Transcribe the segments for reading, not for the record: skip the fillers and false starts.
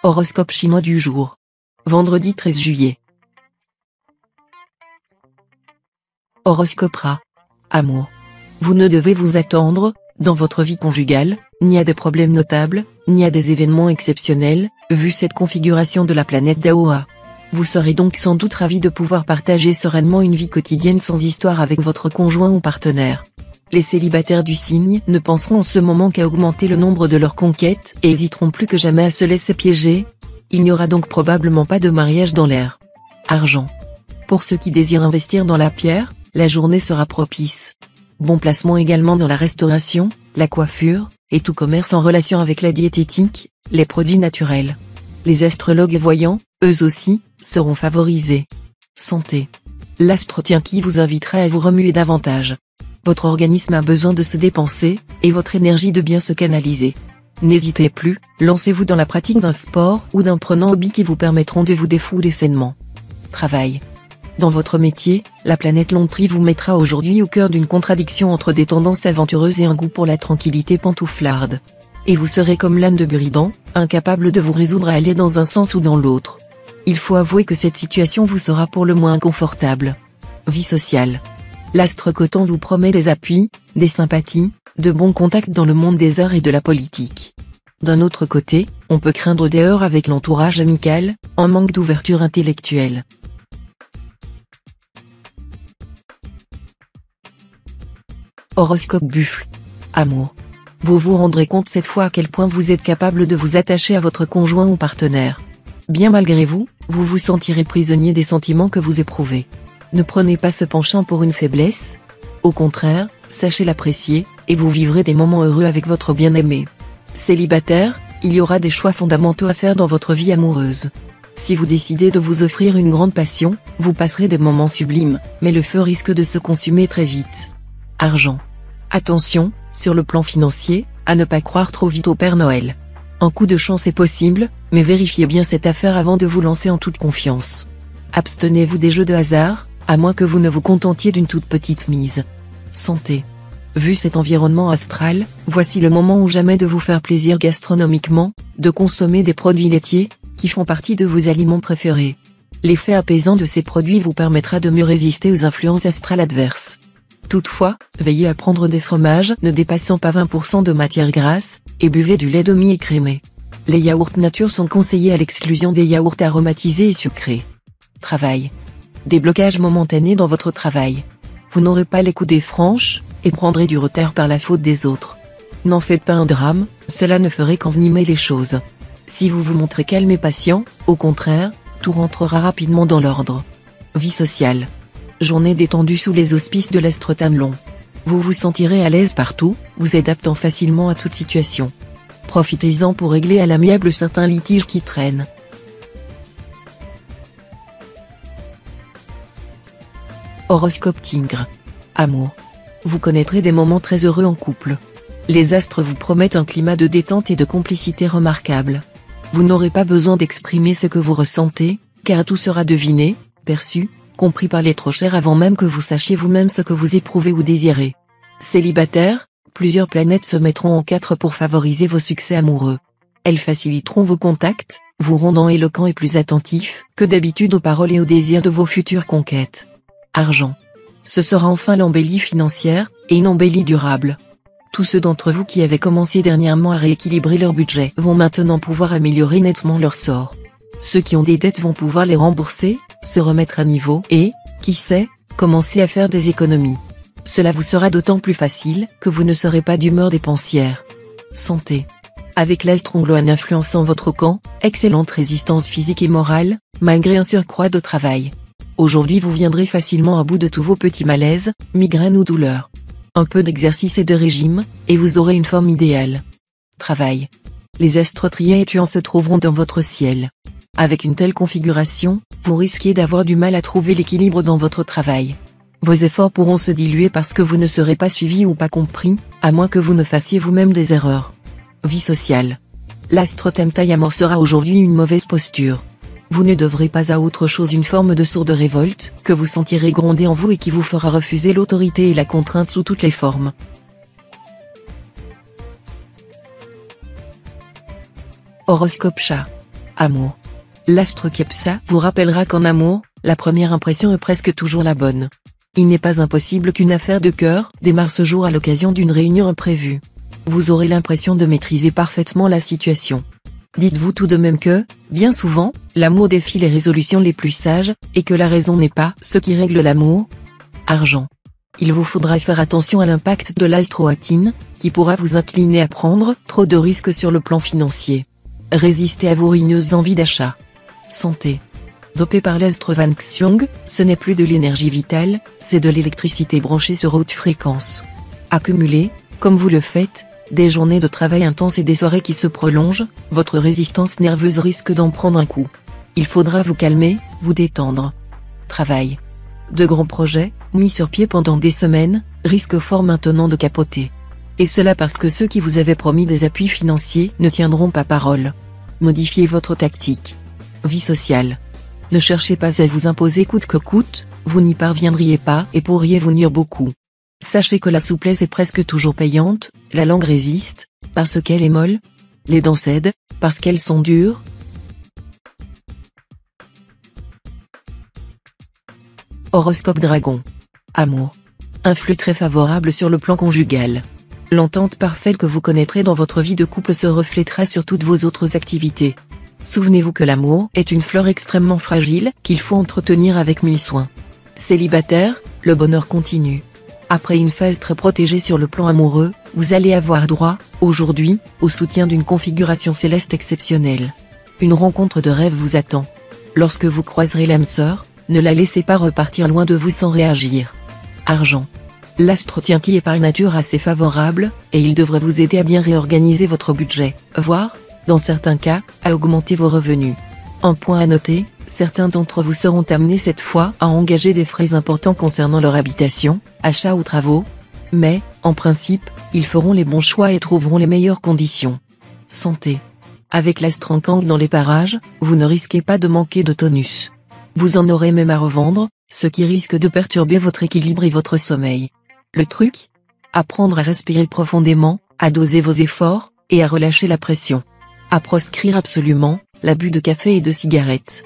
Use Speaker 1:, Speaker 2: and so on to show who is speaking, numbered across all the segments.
Speaker 1: Horoscope chinois du jour. Vendredi 13 juillet. Horoscope Ra. Amour. Vous ne devez vous attendre, dans votre vie conjugale, ni à des problèmes notables, ni à des événements exceptionnels, vu cette configuration de la planète d'Aoa. Vous serez donc sans doute ravi de pouvoir partager sereinement une vie quotidienne sans histoire avec votre conjoint ou partenaire. Les célibataires du signe ne penseront en ce moment qu'à augmenter le nombre de leurs conquêtes et hésiteront plus que jamais à se laisser piéger. Il n'y aura donc probablement pas de mariage dans l'air. Argent. Pour ceux qui désirent investir dans la pierre, la journée sera propice. Bon placement également dans la restauration, la coiffure, et tout commerce en relation avec la diététique, les produits naturels. Les astrologues et voyants, eux aussi, seront favorisés. Santé. L'astre tien qui vous invitera à vous remuer davantage. Votre organisme a besoin de se dépenser, et votre énergie de bien se canaliser. N'hésitez plus, lancez-vous dans la pratique d'un sport ou d'un prenant hobby qui vous permettront de vous défouler sainement. Travail. Dans votre métier, la planète Lontrie vous mettra aujourd'hui au cœur d'une contradiction entre des tendances aventureuses et un goût pour la tranquillité pantouflarde. Et vous serez comme l'âne de Buridan, incapable de vous résoudre à aller dans un sens ou dans l'autre. Il faut avouer que cette situation vous sera pour le moins inconfortable. Vie sociale. L'astre Coton vous promet des appuis, des sympathies, de bons contacts dans le monde des arts et de la politique. D'un autre côté, on peut craindre des heurts avec l'entourage amical, en manque d'ouverture intellectuelle. Horoscope Buffle. Amour. Vous vous rendrez compte cette fois à quel point vous êtes capable de vous attacher à votre conjoint ou partenaire. Bien malgré vous, vous vous sentirez prisonnier des sentiments que vous éprouvez. Ne prenez pas ce penchant pour une faiblesse. Au contraire, sachez l'apprécier, et vous vivrez des moments heureux avec votre bien-aimé. Célibataire, il y aura des choix fondamentaux à faire dans votre vie amoureuse. Si vous décidez de vous offrir une grande passion, vous passerez des moments sublimes, mais le feu risque de se consumer très vite. Argent. Attention, sur le plan financier, à ne pas croire trop vite au Père Noël. Un coup de chance est possible, mais vérifiez bien cette affaire avant de vous lancer en toute confiance. Abstenez-vous des jeux de hasard, à moins que vous ne vous contentiez d'une toute petite mise. Santé. Vu cet environnement astral, voici le moment ou jamais de vous faire plaisir gastronomiquement, de consommer des produits laitiers, qui font partie de vos aliments préférés. L'effet apaisant de ces produits vous permettra de mieux résister aux influences astrales adverses. Toutefois, veillez à prendre des fromages ne dépassant pas 20% de matière grasse, et buvez du lait demi-écrémé. Les yaourts nature sont conseillés à l'exclusion des yaourts aromatisés et sucrés. Travail. Déblocage momentané dans votre travail. Vous n'aurez pas les coudées franches, et prendrez du retard par la faute des autres. N'en faites pas un drame, cela ne ferait qu'envenimer les choses. Si vous vous montrez calme et patient, au contraire, tout rentrera rapidement dans l'ordre. Vie sociale. Journée détendue sous les auspices de l'astre Tanlon. Vous vous sentirez à l'aise partout, vous adaptant facilement à toute situation. Profitez-en pour régler à l'amiable certains litiges qui traînent. Horoscope Tigre. Amour. Vous connaîtrez des moments très heureux en couple. Les astres vous promettent un climat de détente et de complicité remarquable. Vous n'aurez pas besoin d'exprimer ce que vous ressentez, car tout sera deviné, perçu, compris par les trop chers avant même que vous sachiez vous-même ce que vous éprouvez ou désirez. Célibataire, plusieurs planètes se mettront en quatre pour favoriser vos succès amoureux. Elles faciliteront vos contacts, vous rendant éloquent et plus attentif que d'habitude aux paroles et aux désirs de vos futures conquêtes. Argent. Ce sera enfin l'embellie financière, et une embellie durable. Tous ceux d'entre vous qui avaient commencé dernièrement à rééquilibrer leur budget vont maintenant pouvoir améliorer nettement leur sort. Ceux qui ont des dettes vont pouvoir les rembourser, se remettre à niveau et, qui sait, commencer à faire des économies. Cela vous sera d'autant plus facile que vous ne serez pas d'humeur dépensière. Santé. Avec l'astre Ongloan influençant votre camp, excellente résistance physique et morale, malgré un surcroît de travail. Aujourd'hui vous viendrez facilement à bout de tous vos petits malaises, migraines ou douleurs. Un peu d'exercice et de régime, et vous aurez une forme idéale. Travail. Les astres triés et tuants se trouveront dans votre ciel. Avec une telle configuration, vous risquez d'avoir du mal à trouver l'équilibre dans votre travail. Vos efforts pourront se diluer parce que vous ne serez pas suivi ou pas compris, à moins que vous ne fassiez vous-même des erreurs. Vie sociale. L'astre Temtaï amorcera aujourd'hui une mauvaise posture. Vous ne devrez pas à autre chose une forme de sourde révolte, que vous sentirez gronder en vous et qui vous fera refuser l'autorité et la contrainte sous toutes les formes. Horoscope Chat. Amour. L'astre Kepsa vous rappellera qu'en amour, la première impression est presque toujours la bonne. Il n'est pas impossible qu'une affaire de cœur démarre ce jour à l'occasion d'une réunion imprévue. Vous aurez l'impression de maîtriser parfaitement la situation. Dites-vous tout de même que, bien souvent, l'amour défie les résolutions les plus sages, et que la raison n'est pas ce qui règle l'amour. Argent. Il vous faudra faire attention à l'impact de l'astroatine, qui pourra vous incliner à prendre trop de risques sur le plan financier. Résistez à vos ruineuses envies d'achat. Santé. Dopé par l'astre Van Xiong, ce n'est plus de l'énergie vitale, c'est de l'électricité branchée sur haute fréquence. Accumulez, comme vous le faites, des journées de travail intense et des soirées qui se prolongent, votre résistance nerveuse risque d'en prendre un coup. Il faudra vous calmer, vous détendre. Travail. De grands projets, mis sur pied pendant des semaines, risquent fort maintenant de capoter. Et cela parce que ceux qui vous avaient promis des appuis financiers ne tiendront pas parole. Modifiez votre tactique. Vie sociale. Ne cherchez pas à vous imposer coûte que coûte, vous n'y parviendriez pas et pourriez vous nuire beaucoup. Sachez que la souplesse est presque toujours payante, la langue résiste, parce qu'elle est molle. Les dents cèdent, parce qu'elles sont dures. Horoscope Dragon. Amour. Un flux très favorable sur le plan conjugal. L'entente parfaite que vous connaîtrez dans votre vie de couple se reflètera sur toutes vos autres activités. Souvenez-vous que l'amour est une fleur extrêmement fragile qu'il faut entretenir avec mille soins. Célibataire, le bonheur continue. Après une phase très protégée sur le plan amoureux, vous allez avoir droit, aujourd'hui, au soutien d'une configuration céleste exceptionnelle. Une rencontre de rêve vous attend. Lorsque vous croiserez l'âme sœur, ne la laissez pas repartir loin de vous sans réagir. Argent. L'astre tien qui est par nature assez favorable, et il devrait vous aider à bien réorganiser votre budget, voire, dans certains cas, à augmenter vos revenus. Un point à noter, certains d'entre vous seront amenés cette fois à engager des frais importants concernant leur habitation, achat ou travaux. Mais, en principe, ils feront les bons choix et trouveront les meilleures conditions. Santé. Avec l'astre en Kang dans les parages, vous ne risquez pas de manquer de tonus. Vous en aurez même à revendre, ce qui risque de perturber votre équilibre et votre sommeil. Le truc ? Apprendre à respirer profondément, à doser vos efforts, et à relâcher la pression. À proscrire absolument l'abus de café et de cigarettes.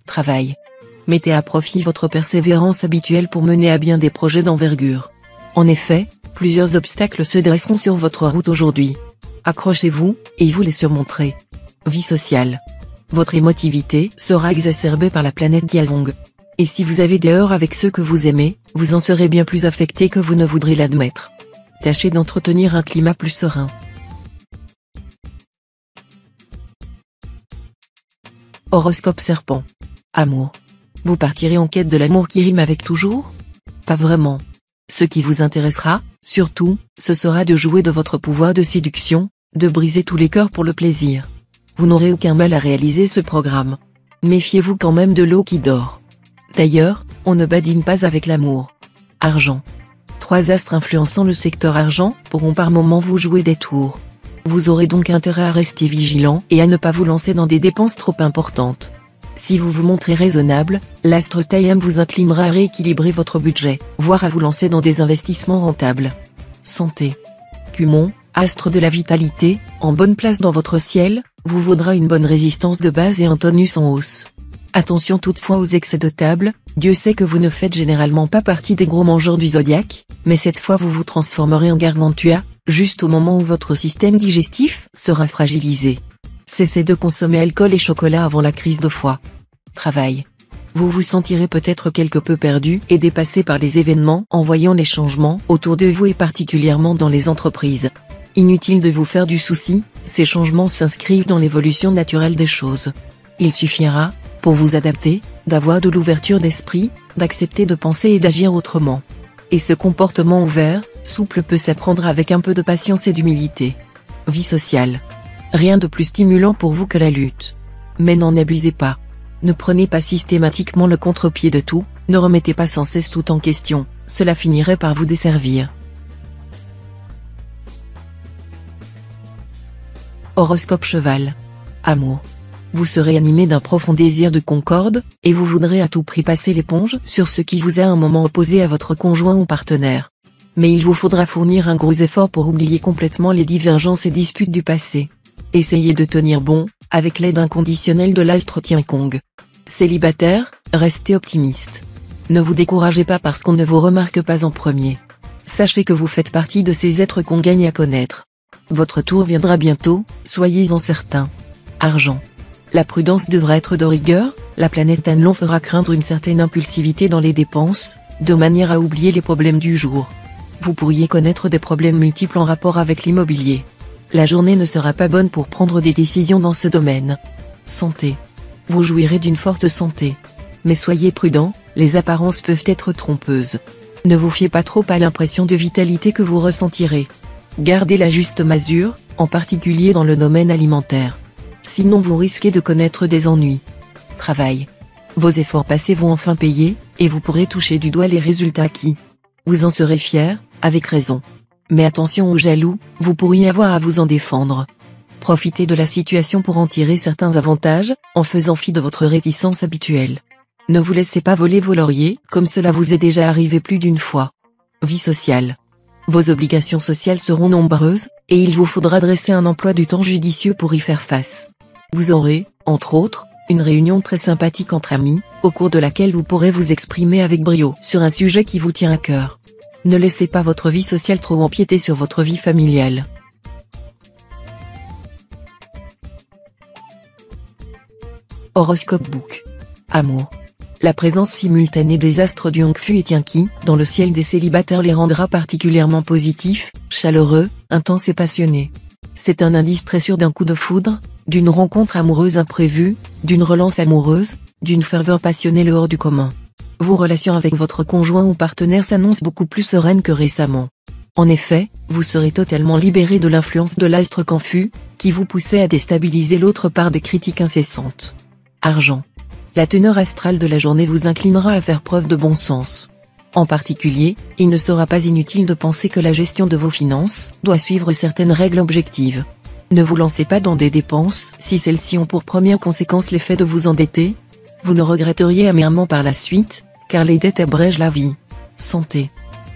Speaker 1: Travail. Mettez à profit votre persévérance habituelle pour mener à bien des projets d'envergure. En effet, plusieurs obstacles se dresseront sur votre route aujourd'hui. Accrochez-vous, et vous les surmonterez. Vie sociale. Votre émotivité sera exacerbée par la planète Dialong. Et si vous avez des heurts avec ceux que vous aimez, vous en serez bien plus affecté que vous ne voudrez l'admettre. Tâchez d'entretenir un climat plus serein. Horoscope Serpent. Amour. Vous partirez en quête de l'amour qui rime avec toujours ? Pas vraiment. Ce qui vous intéressera, surtout, ce sera de jouer de votre pouvoir de séduction, de briser tous les cœurs pour le plaisir. Vous n'aurez aucun mal à réaliser ce programme. Méfiez-vous quand même de l'eau qui dort. D'ailleurs, on ne badine pas avec l'amour. Argent. 3 astres influençant le secteur argent pourront par moments vous jouer des tours. Vous aurez donc intérêt à rester vigilant et à ne pas vous lancer dans des dépenses trop importantes. Si vous vous montrez raisonnable, l'astre Taïam vous inclinera à rééquilibrer votre budget, voire à vous lancer dans des investissements rentables. Santé. Cumon, astre de la vitalité, en bonne place dans votre ciel, vous vaudra une bonne résistance de base et un tonus en hausse. Attention toutefois aux excès de table, Dieu sait que vous ne faites généralement pas partie des gros mangeurs du zodiaque, mais cette fois vous vous transformerez en gargantua, juste au moment où votre système digestif sera fragilisé. Cessez de consommer alcool et chocolat avant la crise de foie. Travail. Vous vous sentirez peut-être quelque peu perdu et dépassé par les événements en voyant les changements autour de vous et particulièrement dans les entreprises. Inutile de vous faire du souci, ces changements s'inscrivent dans l'évolution naturelle des choses. Il suffira, pour vous adapter, d'avoir de l'ouverture d'esprit, d'accepter de penser et d'agir autrement. Et ce comportement ouvert, souple peut s'apprendre avec un peu de patience et d'humilité. Vie sociale. Rien de plus stimulant pour vous que la lutte. Mais n'en abusez pas. Ne prenez pas systématiquement le contre-pied de tout, ne remettez pas sans cesse tout en question, cela finirait par vous desservir. Horoscope Cheval. Amour. Vous serez animé d'un profond désir de concorde, et vous voudrez à tout prix passer l'éponge sur ce qui vous a un moment opposé à votre conjoint ou partenaire. Mais il vous faudra fournir un gros effort pour oublier complètement les divergences et disputes du passé. Essayez de tenir bon, avec l'aide inconditionnelle de l'astre Tiankong. Célibataire, restez optimiste. Ne vous découragez pas parce qu'on ne vous remarque pas en premier. Sachez que vous faites partie de ces êtres qu'on gagne à connaître. Votre tour viendra bientôt, soyez-en certains. Argent. La prudence devra être de rigueur, la planète Anlon fera craindre une certaine impulsivité dans les dépenses, de manière à oublier les problèmes du jour. Vous pourriez connaître des problèmes multiples en rapport avec l'immobilier. La journée ne sera pas bonne pour prendre des décisions dans ce domaine. Santé. Vous jouirez d'une forte santé. Mais soyez prudent, les apparences peuvent être trompeuses. Ne vous fiez pas trop à l'impression de vitalité que vous ressentirez. Gardez la juste mesure, en particulier dans le domaine alimentaire. Sinon vous risquez de connaître des ennuis. Travail. Vos efforts passés vont enfin payer, et vous pourrez toucher du doigt les résultats acquis. Vous en serez fier, avec raison. Mais attention aux jaloux, vous pourriez avoir à vous en défendre. Profitez de la situation pour en tirer certains avantages, en faisant fi de votre réticence habituelle. Ne vous laissez pas voler vos lauriers, comme cela vous est déjà arrivé plus d'une fois. Vie sociale. Vos obligations sociales seront nombreuses, et il vous faudra dresser un emploi du temps judicieux pour y faire face. Vous aurez, entre autres, une réunion très sympathique entre amis, au cours de laquelle vous pourrez vous exprimer avec brio sur un sujet qui vous tient à cœur. Ne laissez pas votre vie sociale trop empiéter sur votre vie familiale. Horoscope Book. Amour. La présence simultanée des astres du Hongfu et Tianqi dans le ciel des célibataires les rendra particulièrement positifs, chaleureux, intenses et passionnés. C'est un indice très sûr d'un coup de foudre, d'une rencontre amoureuse imprévue, d'une relance amoureuse, d'une ferveur passionnelle hors du commun. Vos relations avec votre conjoint ou partenaire s'annoncent beaucoup plus sereines que récemment. En effet, vous serez totalement libéré de l'influence de l'astre Canfu, qui vous poussait à déstabiliser l'autre par des critiques incessantes. Argent. La teneur astrale de la journée vous inclinera à faire preuve de bon sens. En particulier, il ne sera pas inutile de penser que la gestion de vos finances doit suivre certaines règles objectives. Ne vous lancez pas dans des dépenses si celles-ci ont pour première conséquence l'effet de vous endetter. Vous ne regretteriez amèrement par la suite, car les dettes abrègent la vie. Santé.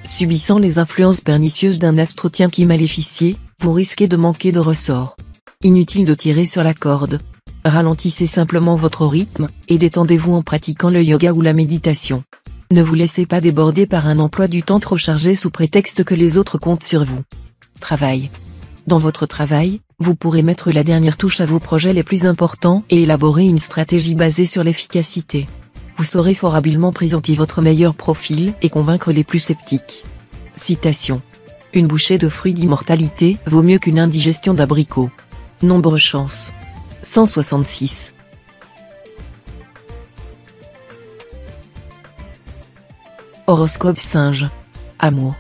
Speaker 1: Subissant les influences pernicieuses d'un astre Tianqi maléficié, vous risquez de manquer de ressort. Inutile de tirer sur la corde. Ralentissez simplement votre rythme, et détendez-vous en pratiquant le yoga ou la méditation. Ne vous laissez pas déborder par un emploi du temps trop chargé sous prétexte que les autres comptent sur vous. Travail. Dans votre travail, vous pourrez mettre la dernière touche à vos projets les plus importants et élaborer une stratégie basée sur l'efficacité. Vous saurez fort habilement présenter votre meilleur profil et convaincre les plus sceptiques. Citation. Une bouchée de fruits d'immortalité vaut mieux qu'une indigestion d'abricots. Nombre chance. 166. Horoscope Singe. Amour.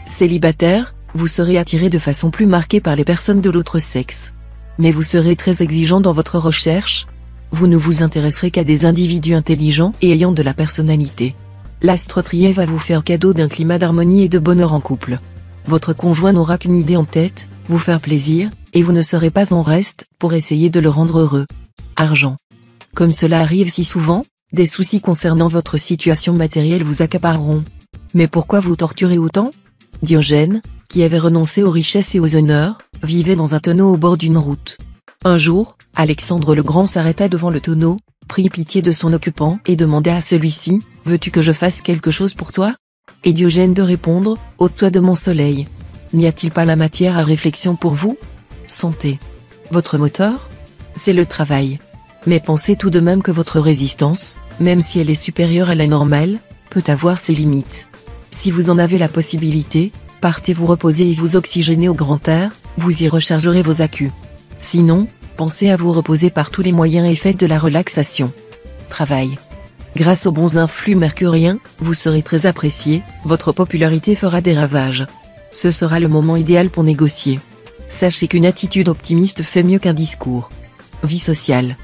Speaker 1: Célibataire, vous serez attiré de façon plus marquée par les personnes de l'autre sexe. Mais vous serez très exigeant dans votre recherche. Vous ne vous intéresserez qu'à des individus intelligents et ayant de la personnalité. L'astre Trier va vous faire cadeau d'un climat d'harmonie et de bonheur en couple. Votre conjoint n'aura qu'une idée en tête, vous faire plaisir, et vous ne serez pas en reste pour essayer de le rendre heureux. Argent. Comme cela arrive si souvent, des soucis concernant votre situation matérielle vous accapareront. Mais pourquoi vous torturer autant? Diogène, qui avait renoncé aux richesses et aux honneurs, vivait dans un tonneau au bord d'une route. Un jour, Alexandre le Grand s'arrêta devant le tonneau, prit pitié de son occupant et demanda à celui-ci, « Veux-tu que je fasse quelque chose pour toi ?» Et Diogène de répondre, « Ôte-toi de mon soleil. N'y a-t-il pas la matière à réflexion pour vous ?» Santé. Votre moteur? C'est le travail. Mais pensez tout de même que votre résistance, même si elle est supérieure à la normale, peut avoir ses limites. Si vous en avez la possibilité, partez vous reposer et vous oxygéner au grand air, vous y rechargerez vos accus. Sinon, pensez à vous reposer par tous les moyens et faites de la relaxation. Travail. Grâce aux bons influx mercuriens, vous serez très apprécié, votre popularité fera des ravages. Ce sera le moment idéal pour négocier. Sachez qu'une attitude optimiste fait mieux qu'un discours. Vie sociale.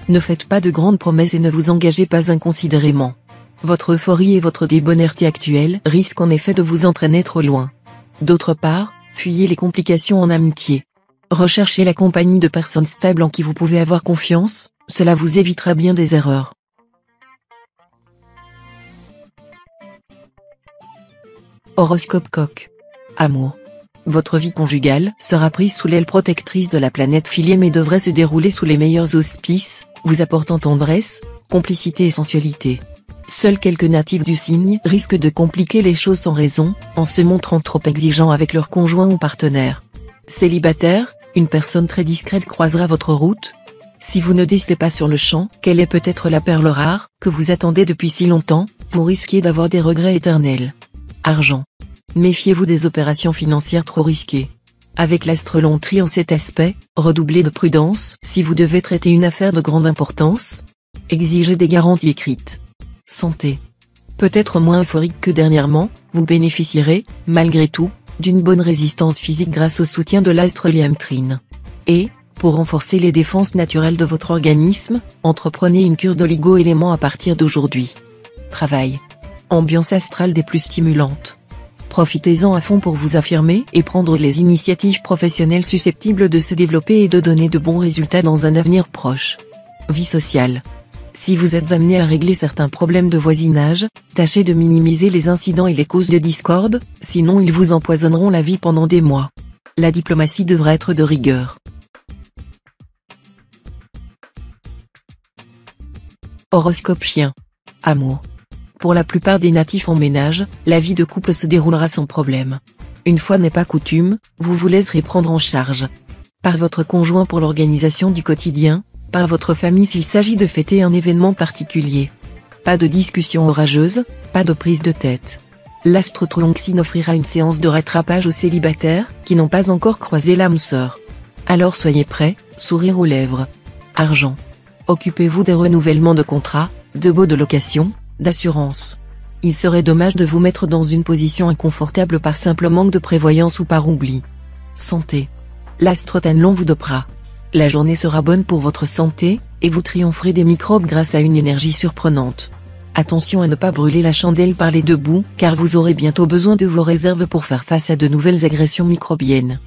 Speaker 1: Ne faites pas de grandes promesses et ne vous engagez pas inconsidérément. Votre euphorie et votre débonnaire actuelle risquent en effet de vous entraîner trop loin. D'autre part, fuyez les complications en amitié. Recherchez la compagnie de personnes stables en qui vous pouvez avoir confiance, cela vous évitera bien des erreurs. Horoscope Coq. Amour. Votre vie conjugale sera prise sous l'aile protectrice de la planète Filier mais devrait se dérouler sous les meilleurs auspices, vous apportant tendresse, complicité et sensualité. Seuls quelques natifs du signe risquent de compliquer les choses sans raison, en se montrant trop exigeants avec leur conjoint ou partenaire. Célibataire, une personne très discrète croisera votre route. Si vous ne décelez pas sur le champ quelle est peut-être la perle rare que vous attendez depuis si longtemps, vous risquez d'avoir des regrets éternels. Argent. Méfiez-vous des opérations financières trop risquées. Avec l'astrolontrie en cet aspect, redoublez de prudence si vous devez traiter une affaire de grande importance. Exigez des garanties écrites. Santé. Peut-être moins euphorique que dernièrement, vous bénéficierez, malgré tout, d'une bonne résistance physique grâce au soutien de l'astre Liamtrine. Et, pour renforcer les défenses naturelles de votre organisme, entreprenez une cure d'oligo-éléments à partir d'aujourd'hui. Travail. Ambiance astrale des plus stimulantes. Profitez-en à fond pour vous affirmer et prendre les initiatives professionnelles susceptibles de se développer et de donner de bons résultats dans un avenir proche. Vie sociale. Si vous êtes amené à régler certains problèmes de voisinage, tâchez de minimiser les incidents et les causes de discorde, sinon ils vous empoisonneront la vie pendant des mois. La diplomatie devra être de rigueur. Horoscope chien. Amour. Pour la plupart des natifs en ménage, la vie de couple se déroulera sans problème. Une fois n'est pas coutume, vous vous laisserez prendre en charge par votre conjoint pour l'organisation du quotidien, par votre famille s'il s'agit de fêter un événement particulier. Pas de discussion orageuse, pas de prise de tête. L'astre Tronxine offrira une séance de rattrapage aux célibataires qui n'ont pas encore croisé l'âme sœur. Alors soyez prêts, sourire aux lèvres. Argent. Occupez-vous des renouvellements de contrats, de baux de location, d'assurance. Il serait dommage de vous mettre dans une position inconfortable par simple manque de prévoyance ou par oubli. Santé. L'astre Tanlon vous dopera. La journée sera bonne pour votre santé, et vous triompherez des microbes grâce à une énergie surprenante. Attention à ne pas brûler la chandelle par les deux bouts, car vous aurez bientôt besoin de vos réserves pour faire face à de nouvelles agressions microbiennes.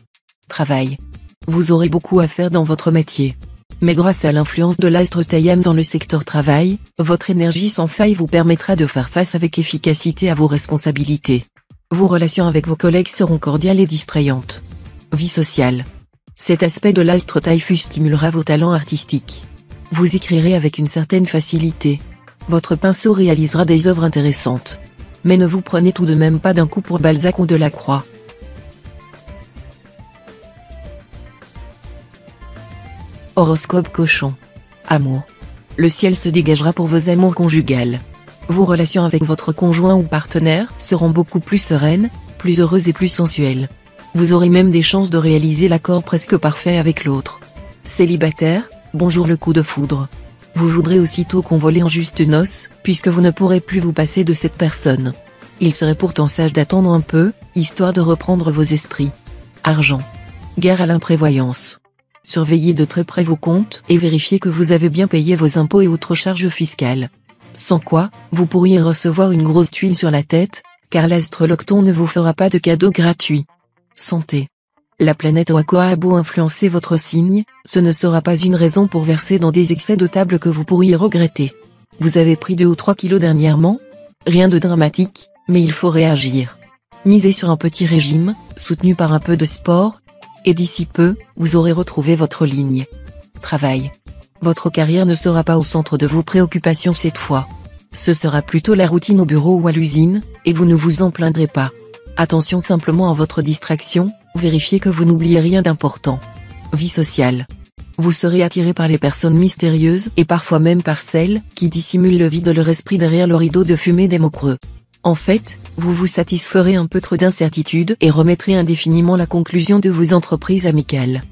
Speaker 1: Travail. Vous aurez beaucoup à faire dans votre métier. Mais grâce à l'influence de l'astre Tayam dans le secteur travail, votre énergie sans faille vous permettra de faire face avec efficacité à vos responsabilités. Vos relations avec vos collègues seront cordiales et distrayantes. Vie sociale. Cet aspect de l'astre Typhus stimulera vos talents artistiques. Vous écrirez avec une certaine facilité. Votre pinceau réalisera des œuvres intéressantes. Mais ne vous prenez tout de même pas d'un coup pour Balzac ou Delacroix. Horoscope cochon. Amour. Le ciel se dégagera pour vos amours conjugales. Vos relations avec votre conjoint ou partenaire seront beaucoup plus sereines, plus heureuses et plus sensuelles. Vous aurez même des chances de réaliser l'accord presque parfait avec l'autre. Célibataire, bonjour le coup de foudre. Vous voudrez aussitôt convoler en juste noces, puisque vous ne pourrez plus vous passer de cette personne. Il serait pourtant sage d'attendre un peu, histoire de reprendre vos esprits. Argent. Guerre à l'imprévoyance. Surveillez de très près vos comptes et vérifiez que vous avez bien payé vos impôts et autres charges fiscales. Sans quoi, vous pourriez recevoir une grosse tuile sur la tête, car l'astre Locton ne vous fera pas de cadeaux gratuits. Santé. La planète Oakoa a beau influencer votre signe, ce ne sera pas une raison pour verser dans des excès de table que vous pourriez regretter. Vous avez pris 2 ou 3 kilos dernièrement? Rien de dramatique, mais il faut réagir. Misez sur un petit régime, soutenu par un peu de sport, et d'ici peu, vous aurez retrouvé votre ligne. Travail. Votre carrière ne sera pas au centre de vos préoccupations cette fois. Ce sera plutôt la routine au bureau ou à l'usine, et vous ne vous en plaindrez pas. Attention simplement à votre distraction, vérifiez que vous n'oubliez rien d'important. Vie sociale. Vous serez attiré par les personnes mystérieuses et parfois même par celles qui dissimulent le vide de leur esprit derrière le rideau de fumée des mots creux. En fait, vous vous satisferez un peu trop d'incertitude et remettrez indéfiniment la conclusion de vos entreprises amicales.